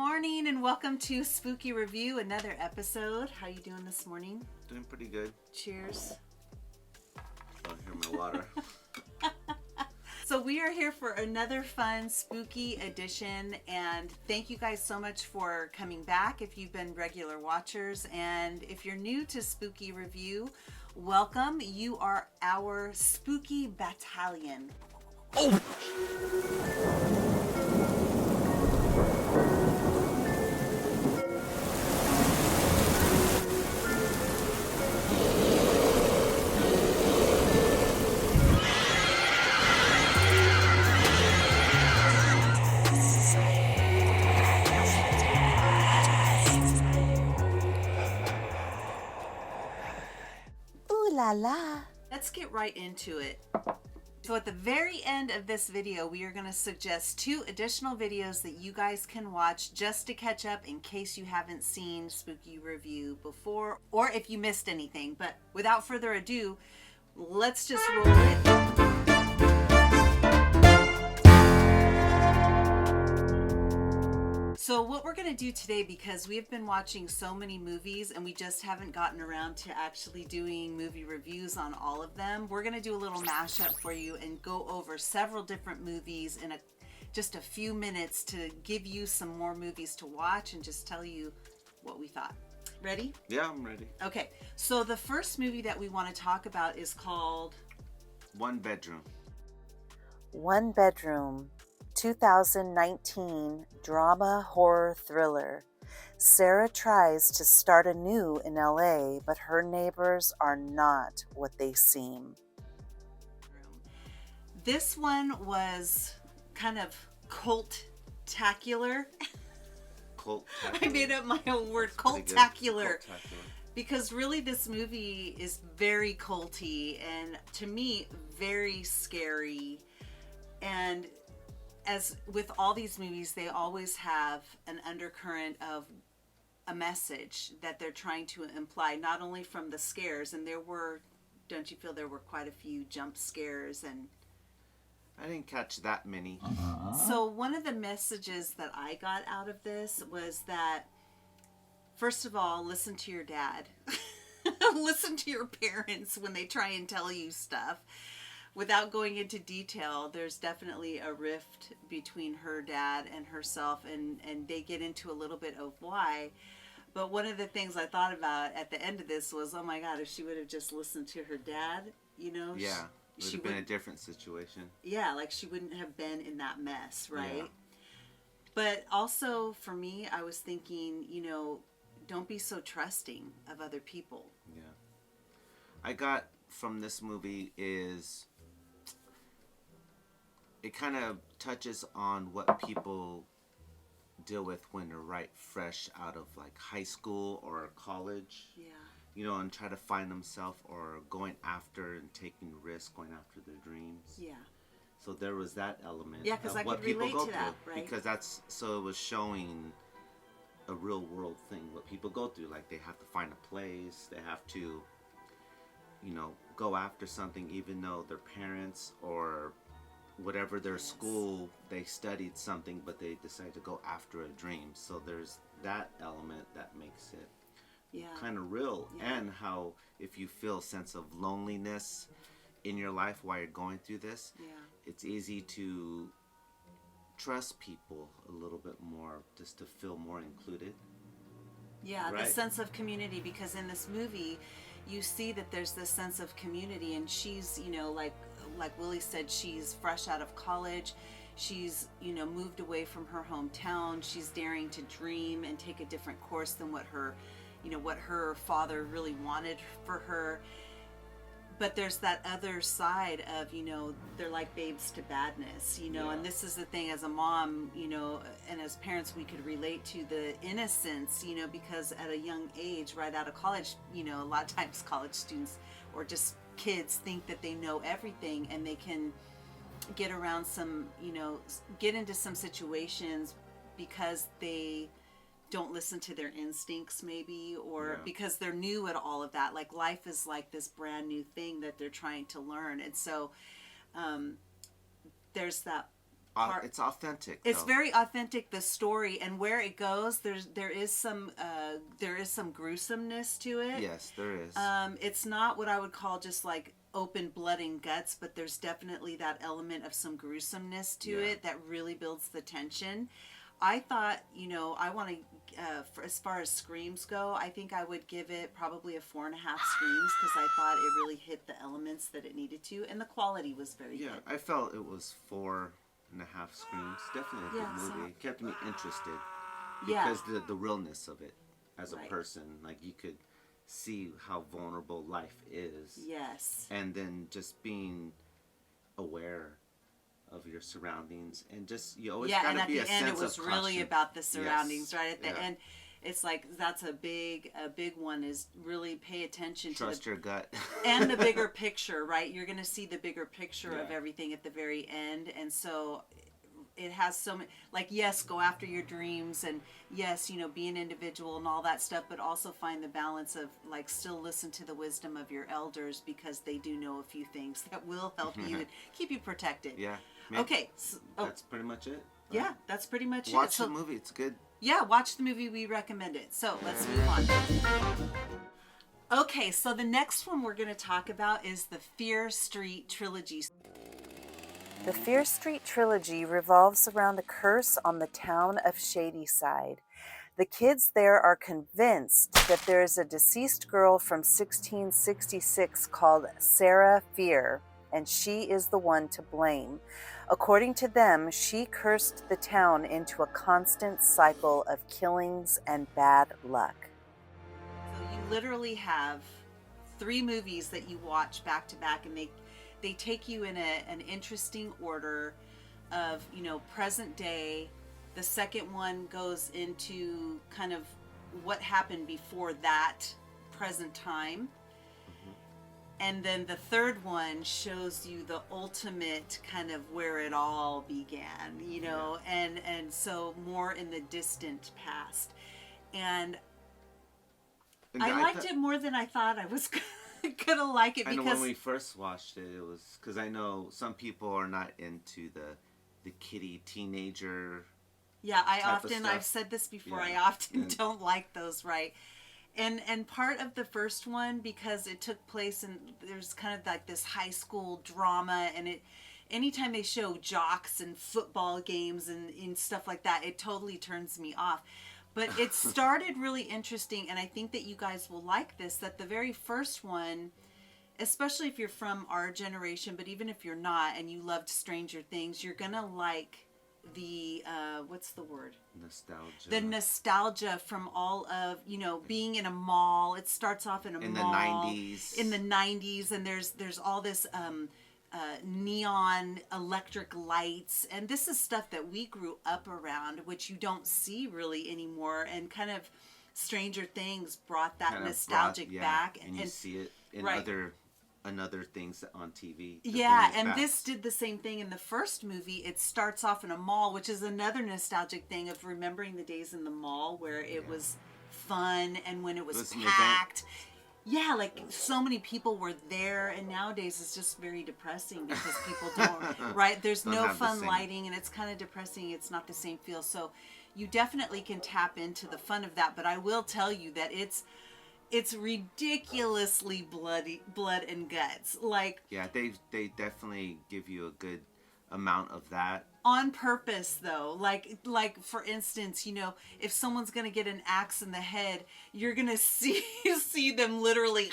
morning and welcome to Spooky Review, another episode. How you doing this morning? Doing pretty good. Cheers. Oh, here's my water. So we are here for another fun spooky edition, and thank you guys so much for coming back if you've been regular watchers, and if you're new to Spooky Review, welcome. You are our Spooky BAT-Talion. Oh! La la. Let's get right into it. So at the very end of this video, we are going to suggest 2 additional videos that you guys can watch just to catch up in case you haven't seen Spooky Review before or if you missed anything. But without further ado, let's just roll it. So what we're going to do today, because we've been watching so many movies and we just haven't gotten around to actually doing movie reviews on all of them, we're going to do a little mashup for you and go over several different movies in just a few minutes to give you some more movies to watch and just tell you what we thought. Ready? Yeah, I'm ready. Okay, so the first movie that we want to talk about is called One Bedroom. One Bedroom, 2019 drama horror thriller. Sarah tries to start anew in LA, but her neighbors are not what they seem. This one was kind of cult-tacular. Cult-tacular. I made up my own word, cult-tacular. Because really this movie is very culty and to me very scary. And as with all these movies, they always have an undercurrent of a message that they're trying to imply, not only from the scares, and don't you feel there were quite a few jump scares? And I didn't catch that many. So one of the messages that I got out of this was that, first of all, listen to your dad. Listen to your parents when they try and tell you stuff. Without going into detail, there's definitely a rift between her dad and herself, and they get into a little bit of why. But one of the things I thought about at the end of this was, oh my God, if she would have just listened to her dad, you know? Yeah, it would have been a different situation. Yeah, like she wouldn't have been in that mess, right? Yeah. But also for me, I was thinking, don't be so trusting of other people. Yeah. I got from this movie is it kind of touches on what people deal with when they're right fresh out of like high school or college. Yeah. And try to find themselves or going after and taking risks, going after their dreams. Yeah. So there was that element. Yeah, because I what could people relate go to that, through. right? Because it was showing a real world thing, what people go through. Like they have to find a place, they have to, go after something even though their parents or whatever their school, they studied something, but they decide to go after a dream. So there's that element that makes it kind of real. Yeah. And how if you feel a sense of loneliness in your life while you're going through this, it's easy to trust people a little bit more just to feel more included. Yeah, right? The sense of community, because in this movie you see that there's this sense of community, and she's, like Willie said, she's fresh out of college. She's, moved away from her hometown. She's daring to dream and take a different course than what her father really wanted for her. But there's that other side of, they're like babes to badness, and this is the thing as a mom, and as parents, we could relate to the innocence, because at a young age, right out of college, a lot of times college students or just kids think that they know everything, and they can get around some, get into some situations because they don't listen to their instincts maybe, or because they're new at all of that. Like life is like this brand new thing that they're trying to learn. And so there's that it's authentic. It's though. very authentic, the story, and where it goes. There is some gruesomeness to it. Yes, there is. It's not what I would call just like open blood and guts, but there's definitely that element of some gruesomeness to it that really builds the tension. I thought, I want to, as far as screams go, I think I would give it probably a 4.5 screams, because I thought it really hit the elements that it needed to, and the quality was very good. I felt it was 4.5 screams. Definitely a good movie. It kept me interested because the realness of it as a person, like you could see how vulnerable life is. Yes. And then just being aware of your surroundings, and just you always gotta be a sense of caution. And at the end it was really about the surroundings. Right at the end, it's like that's a big one, is really pay attention to your gut and the bigger picture. Right, you're gonna see the bigger picture of everything at the very end, and so it has so many, like, yes, go after your dreams, and yes, be an individual and all that stuff, but also find the balance of, like, still listen to the wisdom of your elders, because they do know a few things that will help you and keep you protected. Okay. So, that's pretty much it. Right? Yeah, that's pretty much it. Watch the movie. It's good. Yeah, watch the movie. We recommend it. So let's move on. Okay, so the next one we're going to talk about is the Fear Street Trilogy. The Fear Street Trilogy revolves around a curse on the town of Shadyside. The kids there are convinced that there is a deceased girl from 1666 called Sarah Fear, and she is the one to blame. According to them, she cursed the town into a constant cycle of killings and bad luck. So you literally have 3 movies that you watch back to back, and they take you in an interesting order of, present day. The second one goes into kind of what happened before that present time. And then the third one shows you the ultimate kind of where it all began, and so more in the distant past. And I liked it more than I thought I was gonna like it, because I know when we first watched it, it was because I know some people are not into the kiddie teenager. Yeah, I've said this before. I often don't like those, right? And part of the first one, because it took place in, there's kind of like this high school drama, and anytime they show jocks and football games and stuff like that, it totally turns me off. But it started really interesting, and I think that you guys will like this, that the very first one, especially if you're from our generation, but even if you're not and you loved Stranger Things, you're gonna like the what's the word? Nostalgia. The nostalgia from all of, being in a mall. It starts off in a mall. In the 90s, and there's all this neon electric lights, and this is stuff that we grew up around, which you don't see really anymore, and kind of Stranger Things brought that nostalgic back, and you see it in other things on TV. Yeah, and this did the same thing in the first movie. It starts off in a mall, which is another nostalgic thing of remembering the days in the mall where it was fun, and when it was packed. Yeah, like so many people were there, and nowadays it's just very depressing because people don't, right? There's no fun lighting, and it's kind of depressing. It's not the same feel. So you definitely can tap into the fun of that, but I will tell you that it's ridiculously blood and guts. Like, yeah, they definitely give you a good amount of that on purpose, though. Like for instance, if someone's gonna get an axe in the head, you're gonna see them literally,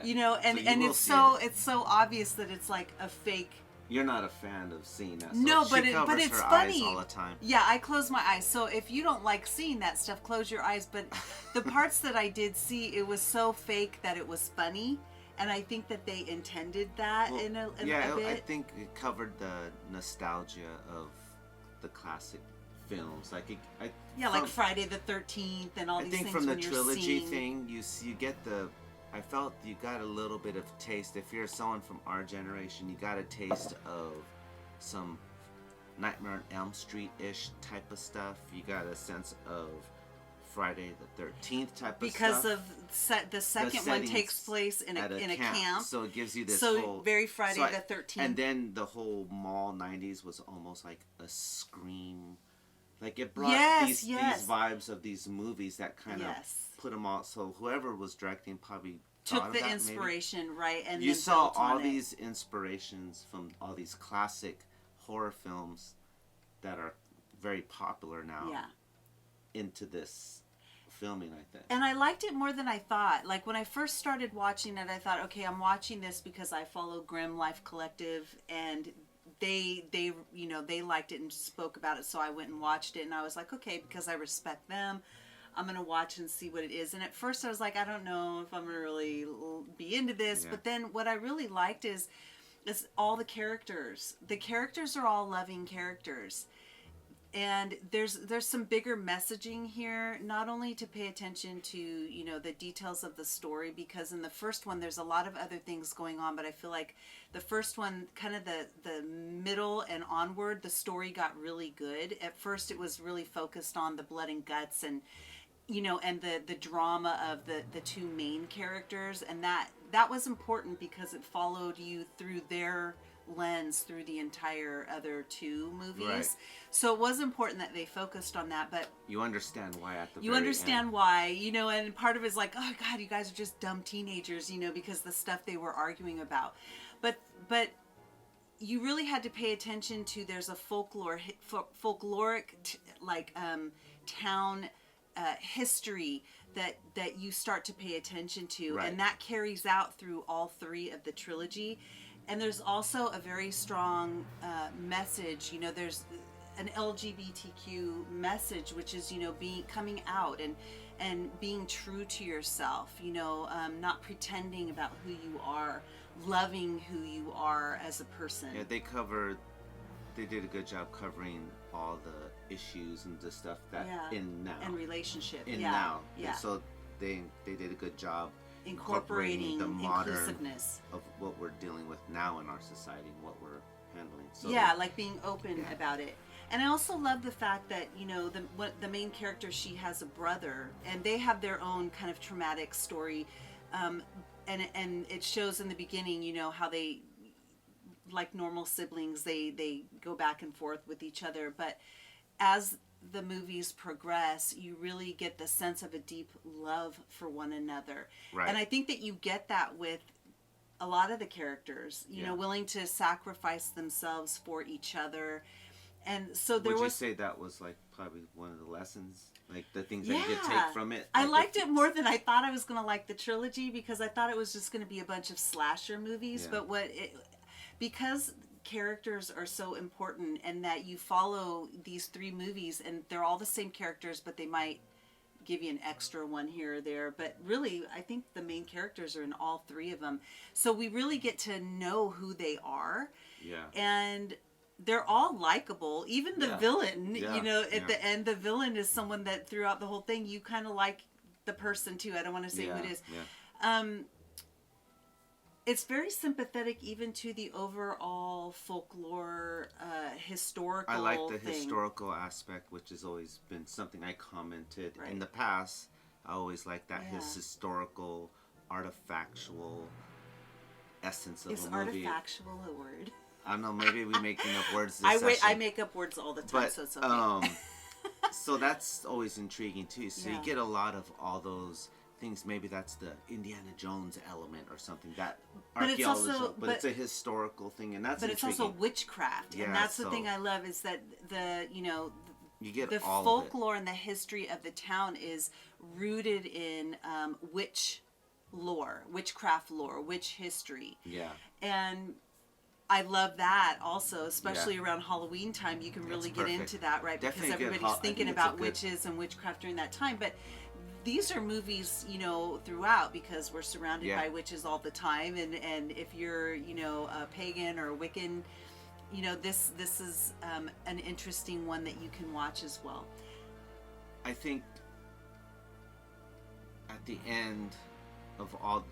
and it's so obvious that it's like a fake. You're not a fan of seeing that. So no, but it's funny all the time. Yeah, I close my eyes. So if you don't like seeing that stuff, close your eyes. But the parts that I did see, it was so fake that it was funny, and I think that they intended that in a bit. I think it covered the nostalgia of the classic films, like Friday the 13th and all these things. I think from the trilogy thing, you get the. I felt you got a little bit of taste. If you're someone from our generation, you got a taste of some Nightmare on Elm Street-ish type of stuff. You got a sense of Friday the 13th type of because stuff. the second one takes place in a camp. So it gives you this so very Friday the 13th. And then the whole mall 90s was almost like a Scream. Like it brought these vibes of these movies that kind of put them all. So whoever was directing probably took the inspiration, maybe. Right? And you then saw all these inspirations from all these classic horror films that are very popular now into this filming, I think. And I liked it more than I thought. Like when I first started watching it, I thought, okay, I'm watching this because I follow Grimm Life Collective, and they liked it and spoke about it, so I went and watched it, and I was like, okay, because I respect them, I'm gonna watch and see what it is. And at first I was like, I don't know if I'm gonna really be into this, but then what I really liked is all the characters. The characters are all loving characters. And there's some bigger messaging here, not only to pay attention to, the details of the story, because in the first one there's a lot of other things going on, but I feel like the first one, kind of the middle and onward, the story got really good. At first it was really focused on the blood and guts and, and the drama of the two main characters, and that was important because it followed you through their lens through the entire other two movies. Right. So it was important that they focused on that, but you understand why at the you very understand end. Why, and part of it is like, oh God, you guys are just dumb teenagers, because the stuff they were arguing about. But you really had to pay attention to, there's a folkloric town history that you start to pay attention to, and that carries out through all three of the trilogy. And there's also a very strong message. There's an LGBTQ message, which is coming out and being true to yourself. Not pretending about who you are, loving who you are as a person. Yeah, they did a good job covering all the issues and the stuff that in now and relationship now. Yeah. And so they did a good job incorporating the modern inclusiveness of what we're dealing with now in our society and what we're handling. So like being open about it. And I also love the fact that the main character, she has a brother, and they have their own kind of traumatic story, and it shows in the beginning, how they, like normal siblings, they go back and forth with each other, but as the movies progress, you really get the sense of a deep love for one another. Right. And I think that you get that with a lot of the characters, willing to sacrifice themselves for each other. And so Would you say that was like probably one of the lessons, like the things that you could take from it? I liked it more than I thought I was going to like the trilogy, because I thought it was just going to be a bunch of slasher movies. But because characters are so important, and that you follow these three movies and they're all the same characters, but they might give you an extra one here or there, but really I think the main characters are in all three of them, so we really get to know who they are. And they're all likable, even the villain. The end, the villain is someone that throughout the whole thing you kind of like the person too. I don't want to say who it is. It's very sympathetic even to the overall folklore, historical I like the thing. historical aspect, which has always been something I commented in the past. I always like that his historical, artifactual essence of a movie. Is artifactual a word? I don't know, maybe we make enough words this I session. make up words all the time, so it's okay. So that's always intriguing too. So you get a lot of all those things. Maybe that's the Indiana Jones element or something, that archaeology, but it's a historical thing, and that's intriguing. It's also witchcraft, and that's the thing I love, is that you get the all folklore and the history of the town is rooted in witchcraft lore, witch history. And I love that also, especially around Halloween time. You can really get into that, right? Definitely, because everybody's thinking about witches and witchcraft during that time. But these are movies, throughout, because we're surrounded by witches all the time. And if you're, a pagan or a Wiccan, this is an interesting one that you can watch as well. I think at the end of all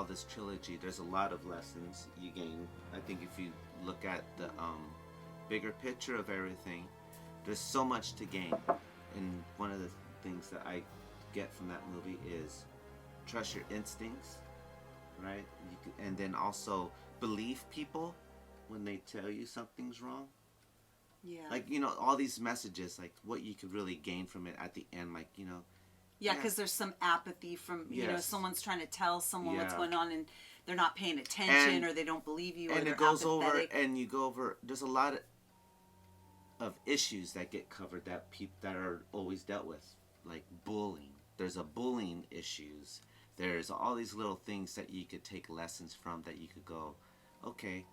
this trilogy, there's a lot of lessons you gain. I think if you look at the bigger picture of everything, there's so much to gain. And one of the things that I get from that movie is trust your instincts, right? And then also believe people when they tell you something's wrong. Yeah. Like, you know, all these messages, like what you could really gain from it at the end, like, you know. Yeah, because there's some apathy from, you know, someone's trying to tell someone what's going on and they're not paying attention or they don't believe you or they're apathetic. And you go over, there's a lot of issues that get covered that are always dealt with, like bullying. There's a bullying issues. There's all these little things that you could take lessons from that you could go, okay,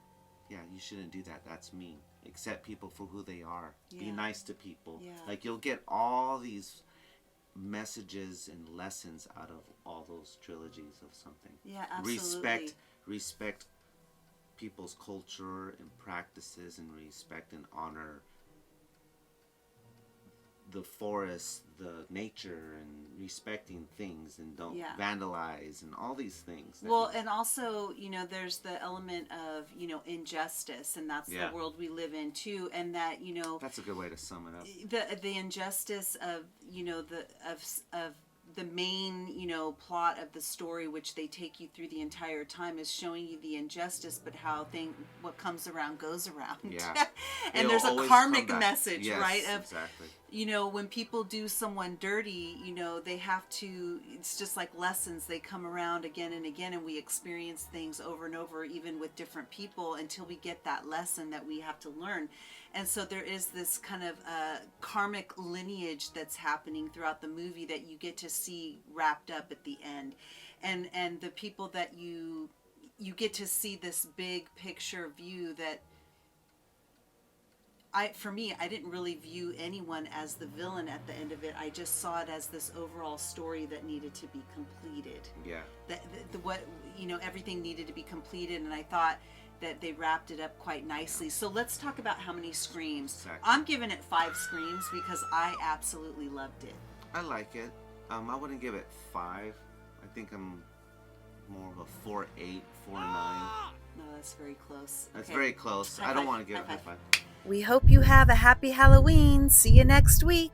yeah, you shouldn't do that. That's mean. Accept people for who they are. Be nice to people. Yeah. Like, you'll get all these messages and lessons out of all those trilogies of something. Yeah, absolutely. Respect people's culture and practices, and respect and honor the forest, the nature, and respecting things, and don't vandalize, and all these things. Well, and also, you know, there's the element of, you know, injustice, and that's the world we live in too, and that, you know, that's a good way to sum it up. The injustice of, you know, of the main, you know, plot of the story, which they take you through the entire time, is showing you the injustice, but how what comes around goes around. Yeah. And there's a karmic message, yes, right? Of, exactly. You know, when people do someone dirty, you know, they have to, it's just like lessons. They come around again and again, and we experience things over and over, even with different people, until we get that lesson that we have to learn. And so there is this kind of karmic lineage that's happening throughout the movie that you get to see wrapped up at the end. And the people that you get to see this big picture view that for me, I didn't really view anyone as the villain at the end of it. I just saw it as this overall story that needed to be completed. Yeah. Everything needed to be completed, and I thought that they wrapped it up quite nicely. So let's talk about how many screams. Exactly. I'm giving it 5 screams because I absolutely loved it. I like it. I wouldn't give it 5. I think I'm more of a 4.8, 4.9. No, that's very close. That's Okay. very close. High I don't five. want to give it High a 5. We hope you have a happy Halloween. See you next week.